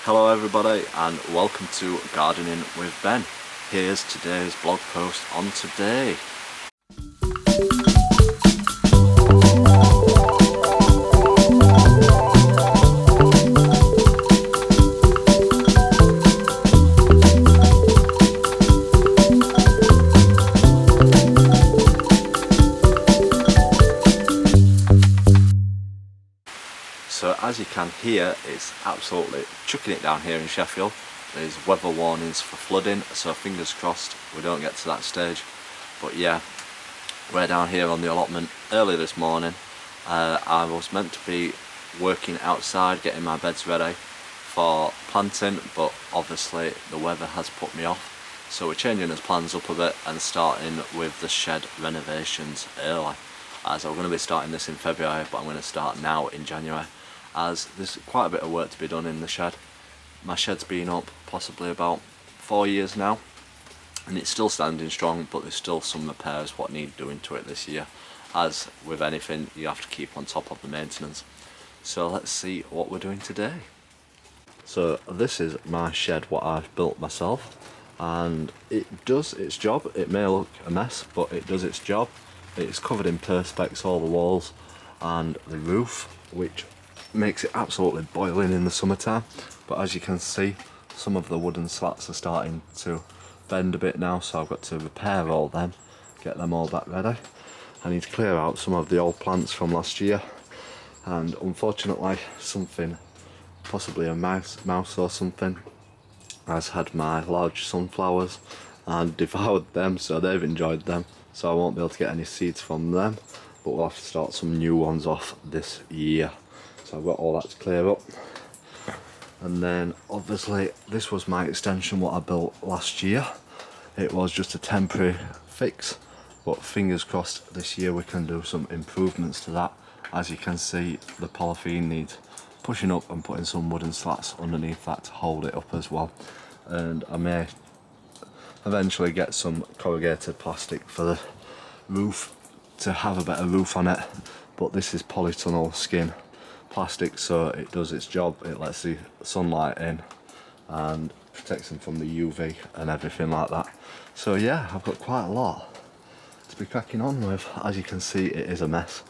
Hello everybody and welcome to Gardening with Ben. Here's today's blog post on today. So as you can hear, it's absolutely chucking it down here in Sheffield. There's weather warnings for flooding, so fingers crossed we don't get to that stage. But yeah, we're down here on the allotment early this morning. I was meant to be working outside, getting my beds ready for planting, but obviously the weather has put me off. So we're changing his plans up a bit and starting with the shed renovations early. As I'm going to be starting this in February, but I'm going to start now in January, as there's quite a bit of work to be done in the shed. My shed's been up possibly about 4 years now, and it's still standing strong, but there's still some repairs what need doing to it this year. As with anything, you have to keep on top of the maintenance. So let's see what we're doing today. So this is my shed, what I've built myself, and it does its job. It may look a mess, but it does its job. It's covered in perspex, all the walls and the roof, which makes it absolutely boiling in the summertime. But as you can see, some of the wooden slats are starting to bend a bit now, so I've got to repair all them, get them all back ready. I need to clear out some of the old plants from last year, and unfortunately something, possibly a mouse or something, has had my large sunflowers and devoured them, so they've enjoyed them, so I won't be able to get any seeds from them, but we'll have to start some new ones off this year. So I've got all that to clear up. And then obviously this was my extension what I built last year. It was just a temporary fix, but fingers crossed this year we can do some improvements to that. As you can see, the polythene needs pushing up and putting some wooden slats underneath that to hold it up as well. And I may eventually get some corrugated plastic for the roof to have a better roof on it, but this is polytunnel skin plastic, so it does its job. It lets the sunlight in and protects them from the UV and everything like that. So yeah, I've got quite a lot to be cracking on with. As you can see, it is a mess.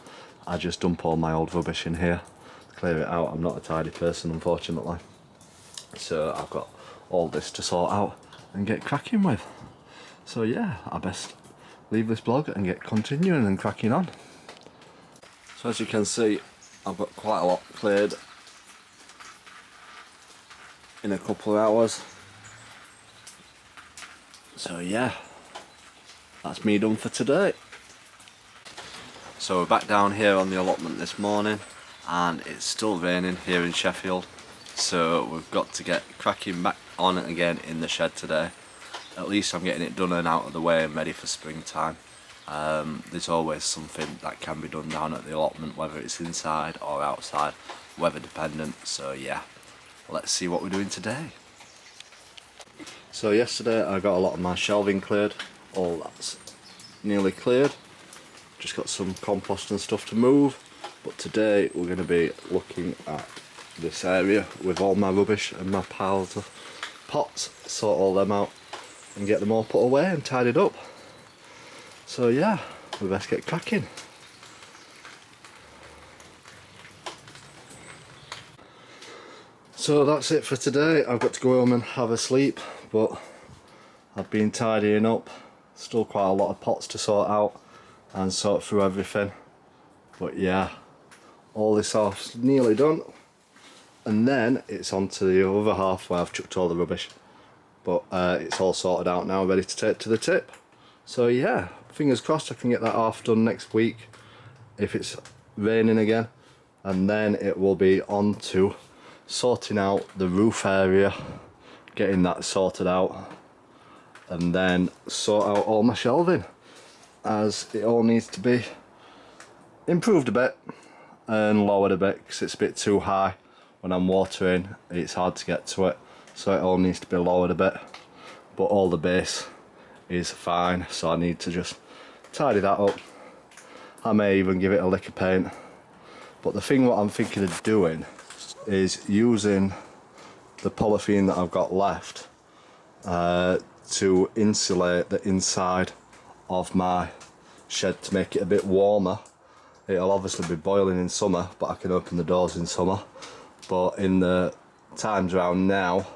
I just dump all my old rubbish in here, clear it out. I'm not a tidy person, unfortunately, so I've got all this to sort out and get cracking with. So yeah, I best leave this blog and get continuing and cracking on. So as you can see, I've got quite a lot cleared in a couple of hours. So yeah, that's me done for today. So we're back down here on the allotment this morning, and it's still raining here in Sheffield, so we've got to get cracking back on it again in the shed today. At least I'm getting it done and out of the way and ready for springtime. There's always something that can be done down at the allotment, whether it's inside or outside, weather dependent. So yeah, let's see what we're doing today. So yesterday I got a lot of my shelving cleared, all that's nearly cleared. Just got some compost and stuff to move, but today we're going to be looking at this area with all my rubbish and my piles of pots, sort all them out and get them all put away and tidied up. So yeah, we best get cracking. So that's it for today. I've got to go home and have a sleep, but I've been tidying up. Still quite a lot of pots to sort out and sort through everything. But yeah, all this half's nearly done. And then it's on to the other half where I've chucked all the rubbish. But it's all sorted out now, ready to take to the tip. So yeah, fingers crossed I can get that half done next week if it's raining again, and then it will be on to sorting out the roof area, getting that sorted out, and then sort out all my shelving, as it all needs to be improved a bit and lowered a bit because it's a bit too high. When I'm watering, it's hard to get to it, so it all needs to be lowered a bit, but all the base is fine, so I need to just tidy that up. I may even give it a lick of paint, but the thing what I'm thinking of doing is using the polythene that I've got left to insulate the inside of my shed to make it a bit warmer. It'll obviously be boiling in summer, but I can open the doors in summer. But in the times around now,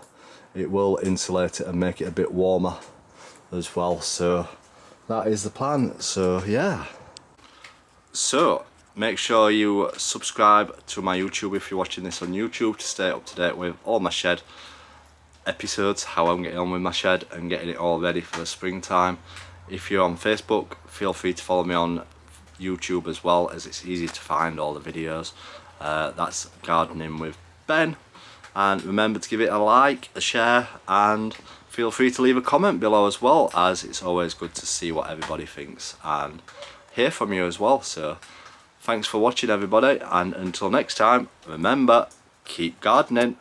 it will insulate it and make it a bit warmer as well. So that is the plan. So yeah. So make sure you subscribe to my YouTube if you're watching this on YouTube to stay up to date with all my shed episodes, how I'm getting on with my shed and getting it all ready for the springtime. If you're on Facebook, feel free to follow me on YouTube as well, as it's easy to find all the videos. That's Gardening with Ben, and remember to give it a like, a share, and feel free to leave a comment below as well, as it's always good to see what everybody thinks and hear from you as well. So thanks for watching everybody, and until next time, remember, keep gardening.